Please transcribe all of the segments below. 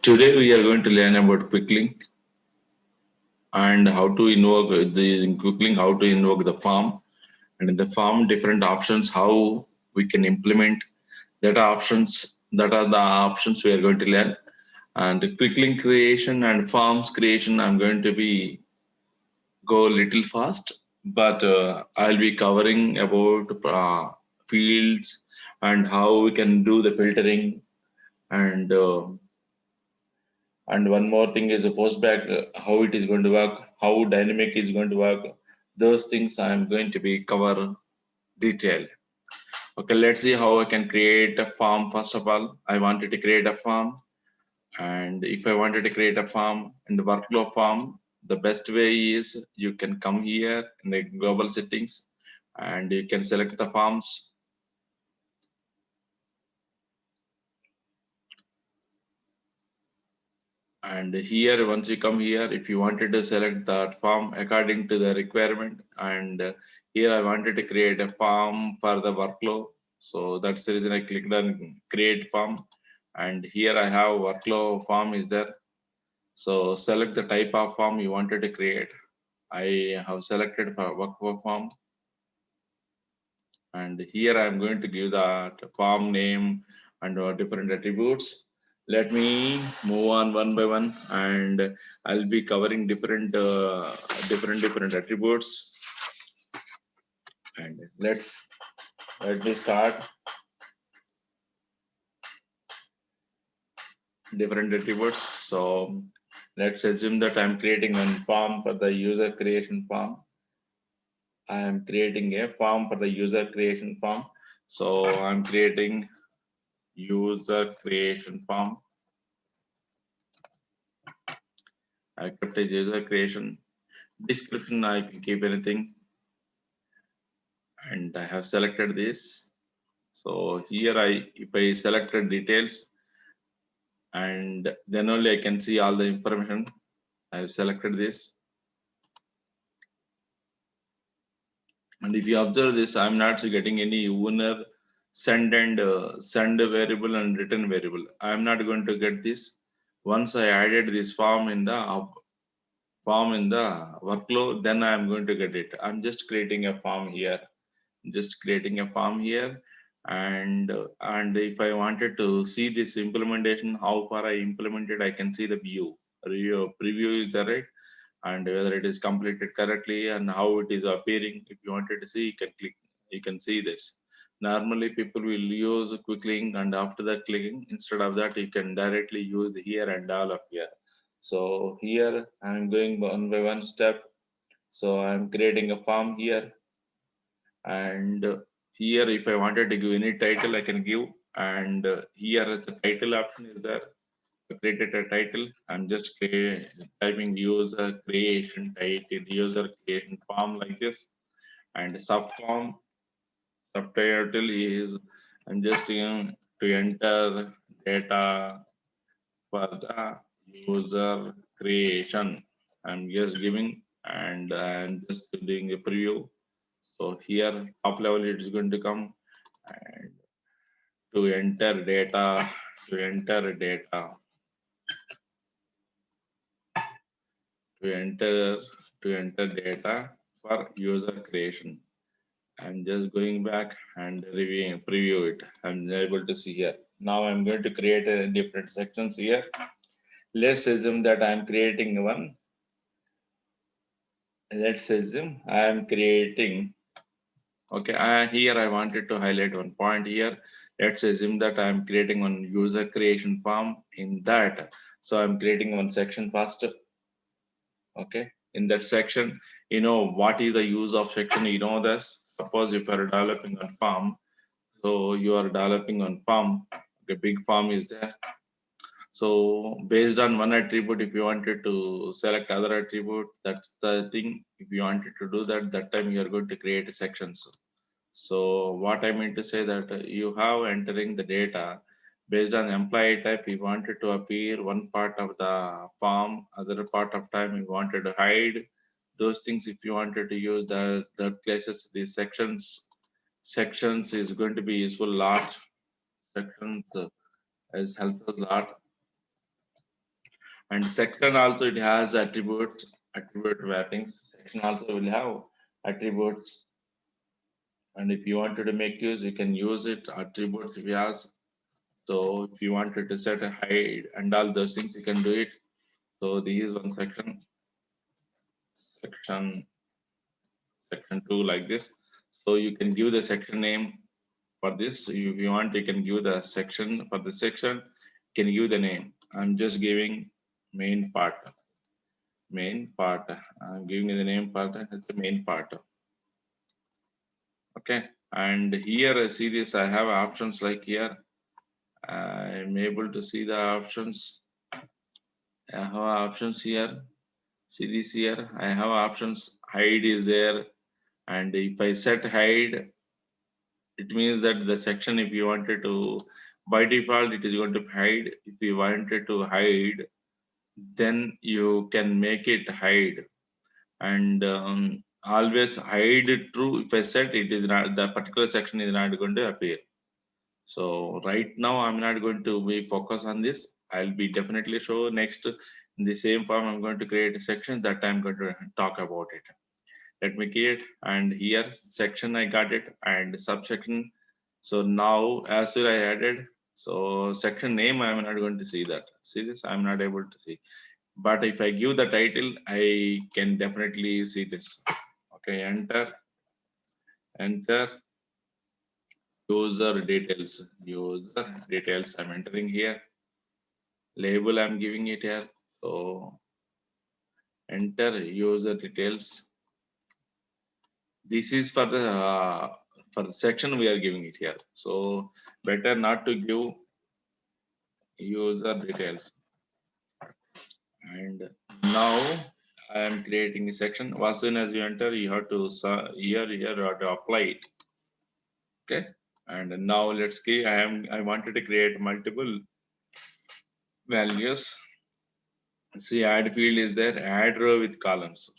Today we are going to learn about quick link and how to invoke the quick link, how to invoke the form, and in the form different options, how we can implement that are the options we are going to learn. And the quick link creation and forms creation, I'm going to be go little fast, but I'll be covering about fields and how we can do the filtering and one more thing is a postback, how it is going to work, how dynamic is going to work. Those things I am going to be cover detail. Okay, let's see how I can create a form. First of all, I wanted to create a form, and if I wanted to create a form in the workflow form, the best way is you can come here in the global settings, and you can select the forms. And here, once you come here, if you wanted to select that form according to the requirement, and here I wanted to create a form for the workflow. So that's the reason I clicked on create form. And here I have workflow form is there. So select the type of form you wanted to create. I have selected for workflow form. And here I am going to give that form name and different attributes. Let me move on one by one, and I'll be covering different attributes. And let me start different attributes. So let's assume that I'm creating one form for the user creation form. I am creating a form for the user creation form. So I'm creating user creation form. I kept a user creation description. I can keep anything, and I have selected this. So here if I selected details, and then only I can see all the information. I have selected this, and if you observe this, I'm not getting any owner send variable and return variable. I'm not going to get this. Once I added this form in the workflow, then I'm going to get it. I'm just creating a form here, and if I wanted to see this implementation, how far I implemented, I can see the preview is there, right? And whether it is completed correctly and how it is appearing. If you wanted to see, you can click, you can see this. Normally people will use a quick link, and after that clicking, instead of that, you can directly use the here and all of here. So here I'm going one by one step. So I'm creating a form here, and here if I wanted to give any title, I can give. And here the title option is there. I created a title. I'm just typing user creation title, user creation form like this. And subtitle is, I'm just going to enter data for the user creation. I'm just giving, and I'm just doing a preview. So here top level it is going to come, and to enter data, to enter data, to enter to enter data for user creation. I'm just going back and reviewing preview it. I'm able to see here. Now I'm going to create a different sections here. Let's assume that I'm creating one. Let's assume I'm creating. Okay, here I wanted to highlight one point here. Let's assume that I'm creating one user creation form in that. So I'm creating one section first. Okay, in that section, you know what is the use of section, you know this. Suppose if you are developing on farm, so you are developing on farm, a big farm is there. So based on one attribute, if you wanted to select other attribute, that's the thing. If you wanted to do that, that time you are going to create sections. So what I mean to say that you have entering the data based on employee type. You wanted to appear one part of the form, other part of time you wanted to hide those things. If you wanted to use the places, these sections is going to be useful lot. Sections has helped us a lot. And section also it has attributes, attribute mapping. Section also will have attributes. And if you wanted to make use, you can use it attributes if you have. So if you wanted to set a hide and all those things, you can do it. So this is one section, section, section 2 like this. So you can give the section name for this. If you want, you can give the section for the section, you can give the name. I'm just giving main part, main part. I'm giving the name part, it's the main part. Okay. And here see this, I have options like here. I'm able to see the options. I have options here. See this here. I have options. Hide is there. And if I set hide, it means that the section, if you wanted to, by default, it is going to hide. If you wanted to hide, then you can make it hide. And always hide true. If I set it is not, the particular section is not going to appear. So right now I'm not going to be focus on this. I'll be definitely show next in the same form. I'm going to create a section that I'm going to talk about it. Let me create, and here section I got it, and subsection. So now as soon I added, so section name I'm not going to see that. See this, I'm not able to see. But if I give the title, I can definitely see this. Okay, enter, enter. User details, user details I'm entering here. Label I'm giving it here. So enter user details. This is for the section we are giving it here. So better not to give user details. And now I am creating a section. As soon as you enter, you have to here you have to apply it. Okay. And now let's see. I wanted to create multiple values. See, add field is there, add row with columns.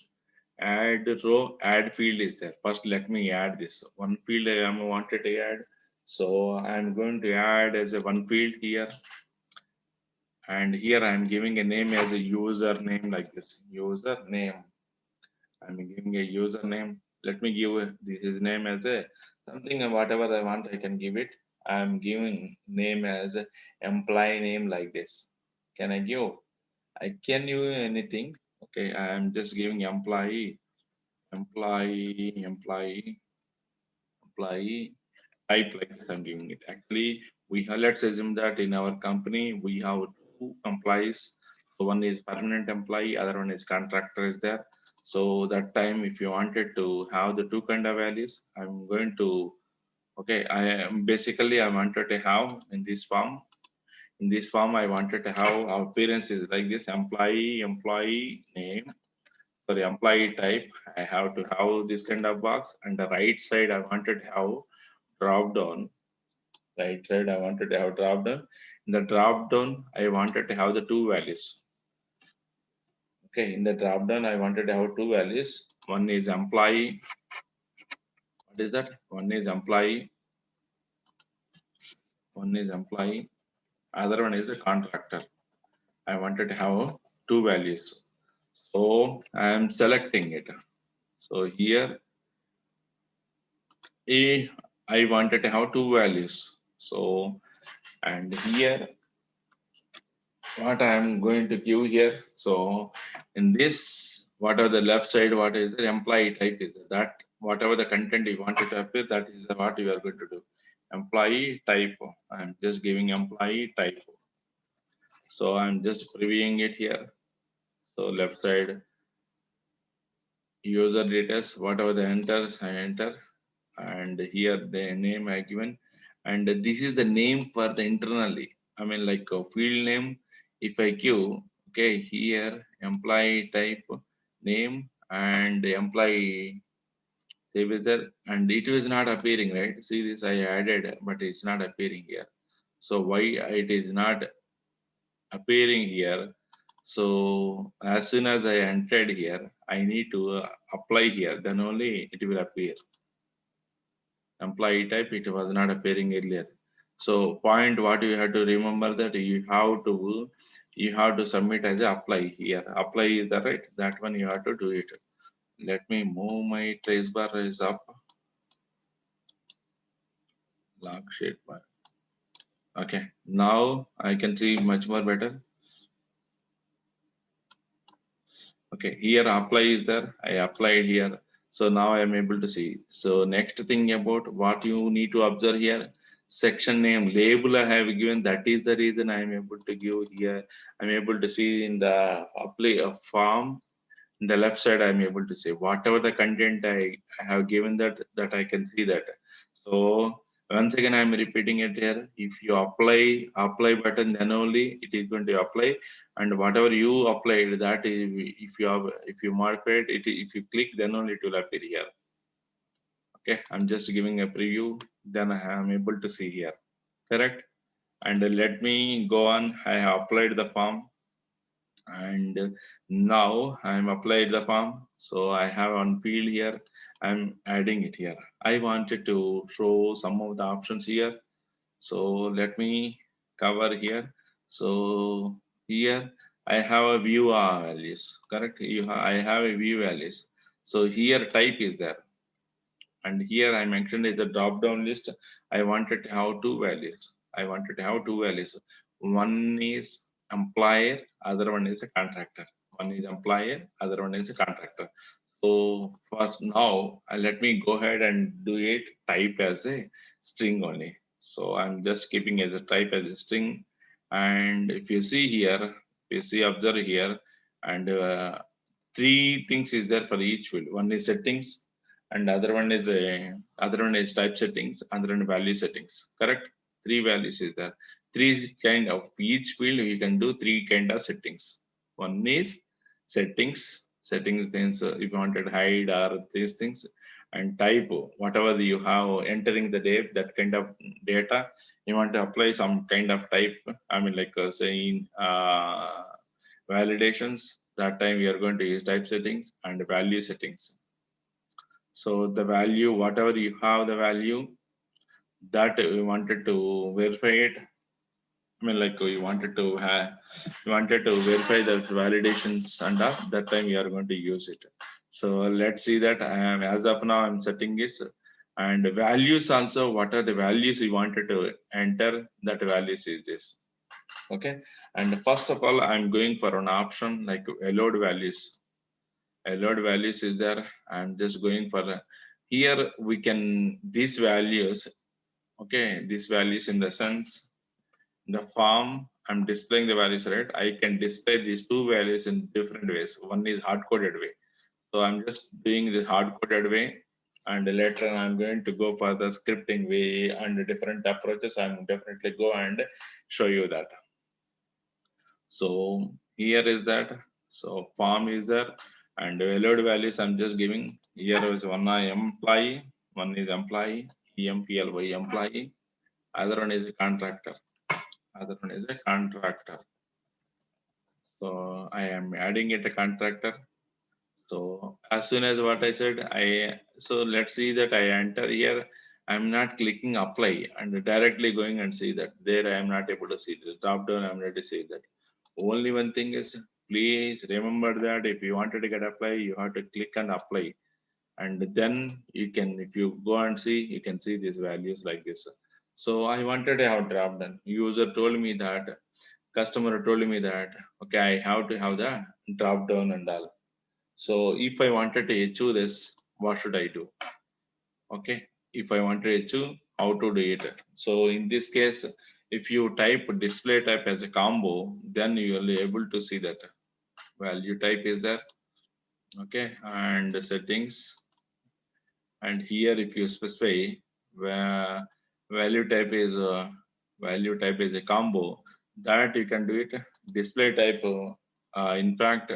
Add row, add field is there. First, let me add this. One field I am wanted to add. So I'm going to add as a one field here. And here I'm giving a name as a user name like this. User name. I'm giving a username. Let me give his name as a something whatever I want, I can give it. I'm giving name as a employee name like this. Can I give? I can use anything. Okay, I'm just giving employee, employee, employee, employee type like this. I'm giving it. Actually, we have, let's assume that in our company we have two employees. So one is permanent employee, other one is contractor is there. So that time, if you wanted to have the two kind of values, I'm going to, okay, I am basically I wanted to have in this form. In this form, I wanted to have our appearance is like this: employee, employee name, sorry, employee type. I have to have this kind of box, and the right side I wanted to have drop down. Right side I wanted to have drop down. In the drop down, I wanted to have the two values. Okay, in the drop down, I wanted to have two values. One is employee. What is that? One is employee. One is employee. Other one is a contractor. I wanted to have two values. So I am selecting it. So here A, I wanted to have two values. So, and here what I am going to give here. So in this, what are the left side, what is the employee type is that whatever the content you wanted to appear, that is what you are going to do. Employee type. I'm just giving employee type. So I'm just previewing it here. So left side, user details, whatever the enters, I enter. And here the name I given. And this is the name for the internally. I mean like a field name. If I give, okay, here employee type name and employee type is there, and it was not appearing, right? See this I added, but it's not appearing here. So why it is not appearing here? So as soon as I entered here, I need to apply here, then only it will appear. Employee type, it was not appearing earlier. So point what you have to remember that you have to submit as a apply here. Apply is the right, that one you have to do it. Let me move my trace bar is up. Log shape bar. Okay, now I can see much more better. Okay, here apply is there. I applied here. So now I am able to see. So next thing about what you need to observe here, section name label I have given. That is the reason I am able to give here. I'm able to see in the apply form. In the left side, I'm able to say whatever the content I have given that I can see that. So once again, I'm repeating it here. If you apply button, then only it is going to apply, and whatever you applied, that is, if you modify if you click, then only it will appear here. Okay, I'm just giving a preview. Then I am able to see here. Correct. And let me go on. I have applied the form, and now I'm applied the form. So I have on field here, I'm adding it here. I wanted to show some of the options here. So let me cover here. So here I have a view values, correct? I have a view values. So here type is there, and here I mentioned is the drop down list. I wanted to have two values. I wanted to have two values. One is employer, other one is a contractor. One is employer, other one is a contractor. So first now let me go ahead and do it type as a string only. So I'm just keeping as a type as a string. And if you see here, you see observe here, and three things is there for each field. One is settings, and other one is type settings, other one value settings. Correct? Three values is there. Three kind of each field you can do three kind of settings. One is settings. Settings means if you wanted to hide or these things, and type whatever you have entering the date, that kind of data you want to apply some kind of type. I mean, like saying validations. That time we are going to use type settings and value settings. So the value, whatever you have the value that we wanted to verify it. I mean, like you wanted to verify the validations and that time you are going to use it. So let's see that I am, as of now, I'm setting this, and values also, what are the values we wanted to enter, that values is this. Okay. And first of all, I'm going for an option like allowed values. Allowed values is there. I'm just going for here we can these values. Okay, these values in the sense the form I'm displaying the values, right? I can display these two values in different ways. One is hard coded way. So I'm just doing the hard coded way, and later I'm going to go for the scripting way and different approaches. I'm definitely go and show you that. So here is that. So form is there, and allowed values I'm just giving. Here is one employee, one is employee, employee employee. Other one is a contractor. Other one is a contractor. So I am adding it a contractor. So as soon as what I said, so let's see that I enter here. I'm not clicking apply and directly going and see that there I am not able to see this drop down. I'm ready to see that. Only one thing is, please remember that if you wanted to get apply, you have to click and apply, and then you can, if you go and see, you can see these values like this. So I wanted to have drop down. User told me that, customer told me that, okay, I have to have the drop down and all. So if I wanted to achieve this, what should I do? Okay, if I want to achieve, how to do it? So in this case, if you type display type as a combo, then you will be able to see that value type is there. Okay, and the settings, and here if you specify where value type is a combo, that you can do it. Display type, in fact,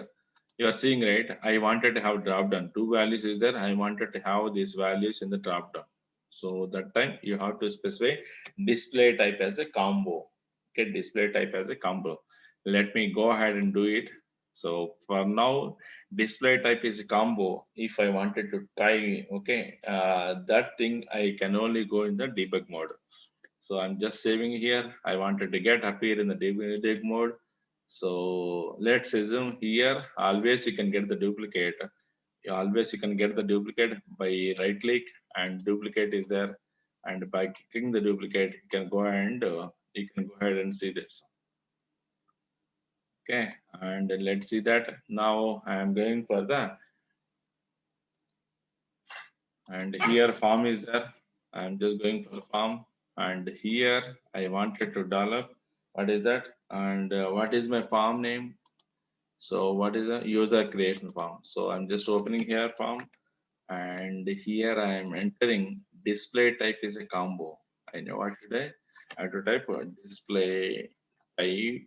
you are seeing, right? I wanted to have drop down two values is there. I wanted to have these values in the drop down. So that time you have to specify display type as a combo. Okay, display type as a combo. Let me go ahead and do it. So for now, display type is a combo. If I wanted to try, okay, that thing I can only go in the debug mode. So I'm just saving here. I wanted to get appear in the dig mode. So let's assume here always you can get the duplicate. Always you can get the duplicate by right click and duplicate is there. And by clicking the duplicate, you can go and you can go ahead and see this. Okay, and let's see that. Now I am going for the, and here form is there. I'm just going for form, and here I wanted to develop. What is that? And what is my form name? So what is the user creation form? So I'm just opening here form, and here I am entering display type is a combo. I know what should I have to type display type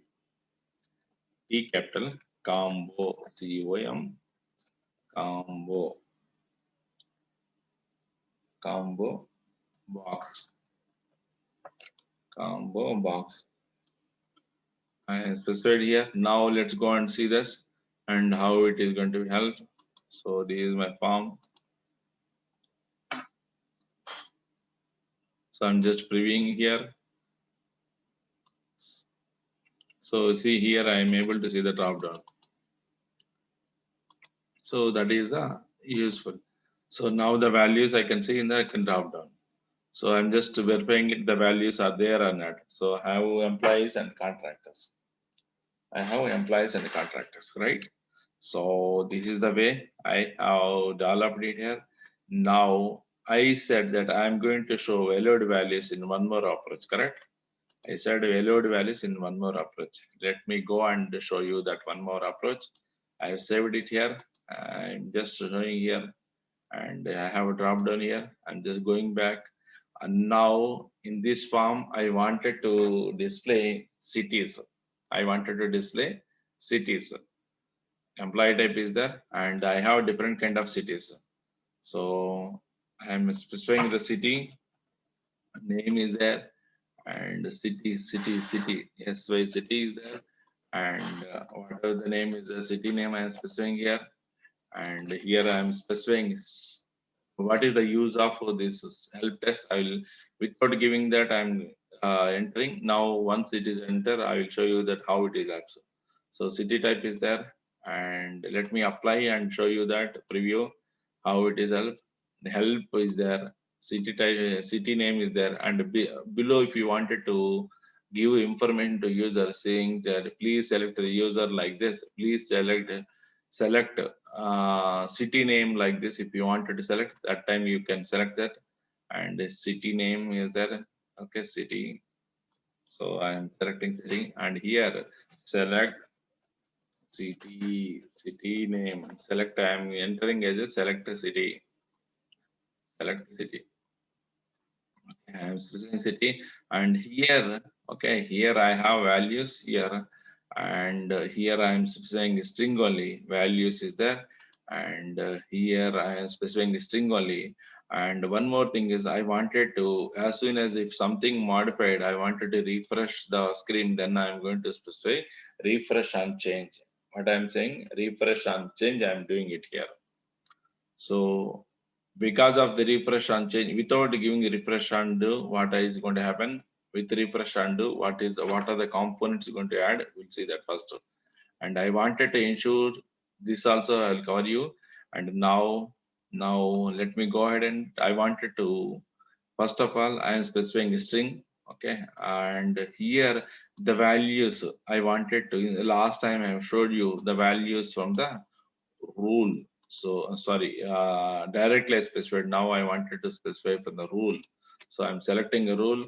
T capital combo COM combo combo box combo box. I specified here. Now let's go and see this and how it is going to help. So this is my form. So I'm just previewing here. So see here I am able to see the drop down. So that is useful. So now the values I can see in the drop down. So I'm just verifying if the values are there or not. So I have employees and contractors. I have employees and contractors, right? So this is the way I have developed it here. Now I said that I'm going to show valued values in one more approach, correct? I said valued values in one more approach. Let me go and show you that one more approach. I have saved it here. I'm just showing here and I have a drop down here. I'm just going back. And now in this form, I wanted to display cities. I wanted to display cities. Employee type is there and I have different kind of cities. So I'm specifying the city, name is there and city. Yes, by city is there and whatever the name is the city name I am specifying here and here I am specifying what is the use of this help test. I will, without giving that I'm entering. Now once it is enter, I will show you that how it is also. So city type is there and let me apply and show you that preview how it is help. The help is there, city type, city name is there and below if you wanted to give information to user saying that please select the user like this, please select city name like this. If you wanted to select that time you can select that and the city name is there. Okay, city. So I am selecting city and here select city name. Select I am entering as a select city. Select city. I am selecting city and here okay here I have values here and here I am specifying string only values is there and here I am specifying string only and one more thing is I wanted to as soon as if something modified I wanted to refresh the screen then I am going to specify refresh and change. What I am saying refresh and change I am doing it here. So because of the refresh and change, without giving a refresh and do, what is going to happen with refresh and do? What are the components going to add? We'll see that first. And I wanted to ensure this also I'll cover you. And now let me go ahead and I wanted to first of all I am specifying a string. Okay, and here the values I wanted to last time I have showed you the values from the rule. So sorry, directly I specified. Now I wanted to specify from the rule. So I'm selecting a rule,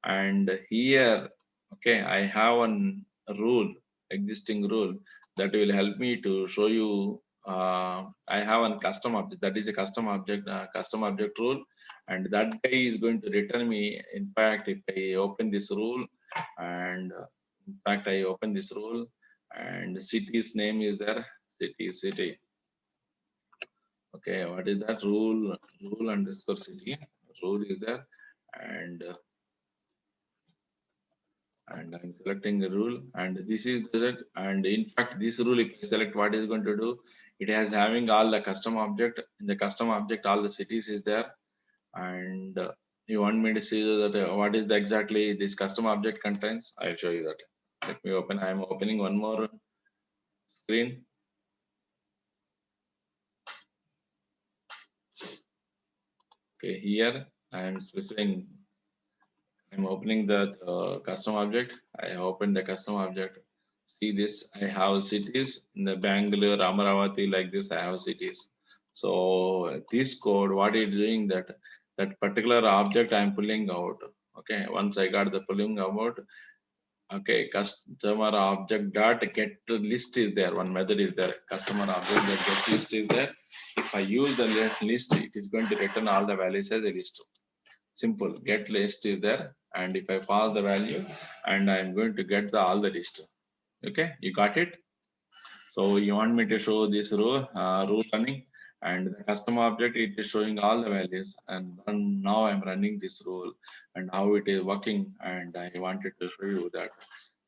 and here, okay, I have one rule, existing rule that will help me to show you. I have one custom object that is a custom object rule, and that guy is going to return me. In fact, if I open this rule, and in fact I open this rule, and city's name is there, city. Okay, what is that rule? Rule underscore city. Rule is there, and and I'm selecting the rule, and this is that. And in fact, this rule, if you select, what is going to do? It has having all the custom object. In the custom object, all the cities is there, and You want me to see that what is the exactly this custom object contains? I'll show you that. Let me open. I'm opening one more screen. Okay, here I'm switching. I'm opening the custom object. I open the custom object. See this, I have cities in the Bangalore, Amaravati, like this, I have cities. So this code, what is doing that particular object I'm pulling out. Okay, once I got the pulling out, okay, customer object dot get list is there. One method is there. Customer object that get list is there. If I use the list, it is going to return all the values as a list. Simple. Get list is there, and if I pass the value, and I'm going to get the all the list. Okay, you got it. So you want me to show this rule running, and the custom object it is showing all the values, and now I'm running this rule and how it is working, and I wanted to show you that.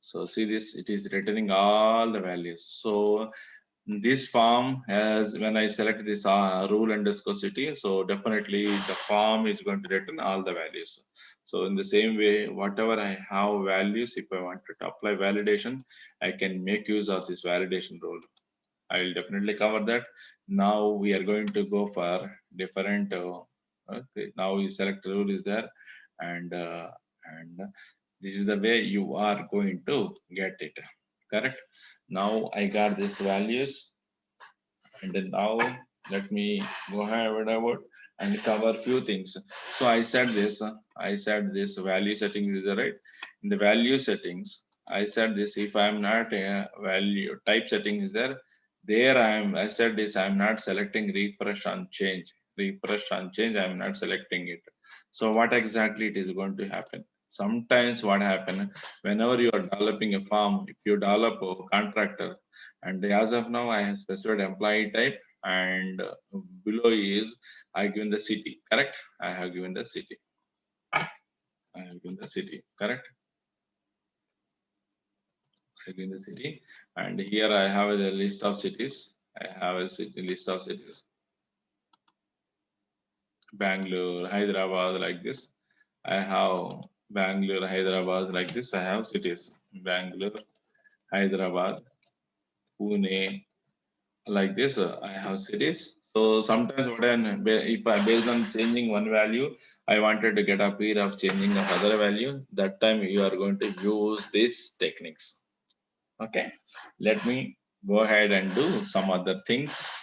So see this, it is returning all the values. So this form has, when I select this rule underscore city, so definitely the form is going to return all the values. So in the same way, whatever I have values, if I want to apply validation, I can make use of this validation rule. I will definitely cover that. Now we are going to go for different. Okay, now we select rule is there, and this is the way you are going to get it. Correct. Now I got these values, and then now let me go ahead about and cover few things. So I said this. I said this value settings is right. In the value settings, I said this. If I am not a value type setting is there, there I am. I said this. I am not selecting refresh on change. Refresh on change. I am not selecting it. So what exactly it is going to happen? Sometimes what happen whenever you are developing a form, if you develop a contractor, and as of now I have specified employee type, and below is I given the city. Correct. I have given the city. I have given the city. Correct. I given the city, and here I have a list of cities. I have a city list of cities. Bangalore, Hyderabad, like this. I have Bangalore, Hyderabad, like this. I have cities. Bangalore, Hyderabad, Pune, like this. I have cities. So sometimes what if I based on changing one value, I wanted to get a pair of changing of other value. That time you are going to use these techniques. Okay, let me go ahead and do some other things.